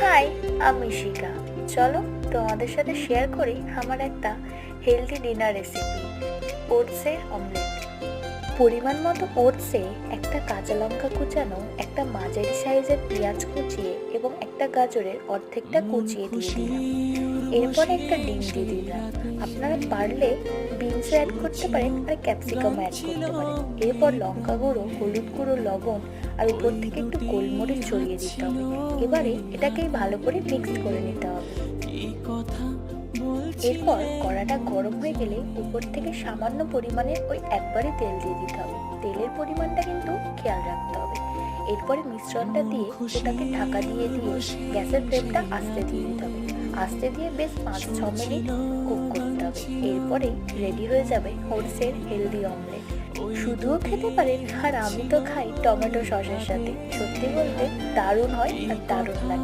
High, আমি শিখা। চলো তোমাদের সাথে শেয়ার করি আমার একটা হেলদি ডিনার রেসিপি, ওটসের অমলেট। পরিমাণ মতো ওটসে একটা কাঁচা লঙ্কা কুচানো, একটা মাঝারি সাইজের পেঁয়াজ কুচিয়ে এবং একটা গাজরের অর্ধেকটা কুচিয়ে দিয়ে দিলাম। এরপর একটা ডিম দিয়ে দিলাম। আপনারা পারলে বিনসও অ্যাড করতে পারেন আর ক্যাপসিকাম অ্যাড করতে পারেন। এরপর লঙ্কা গুঁড়ো, হলুদ গুঁড়ো, লবণ আর উপর থেকে একটু গোলমরিচ ছড়িয়ে দিতে হবে। এবারে এটাকেই ভালো করে মিক্সড করে নিতে হবে। এরপর কড়াটা গরম হয়ে গেলে উপর থেকে সামান্য পরিমাণে ওই একবারই তেল দিয়ে দিতে হবে। তেলের পরিমাণটা কিন্তু খেয়াল রাখতে হবে। এরপরে মিশ্রণটা দিয়ে ওটাকে ঢাকা দিয়ে গ্যাসের ফ্লেমটা আস্তে দিয়ে দিতে হবে। আস্তে দিয়ে বেশ 5-6 মিনিট কুক করতে হবে। এরপরে রেডি হয়ে যাবে ওটসের হেলদি অমলেট। শুধুও খেতে পারেন, আর আমি তো খাই টমেটো সসের সাথে। সত্যি বলতে দারুণ হয় আর দারুণ লাগে।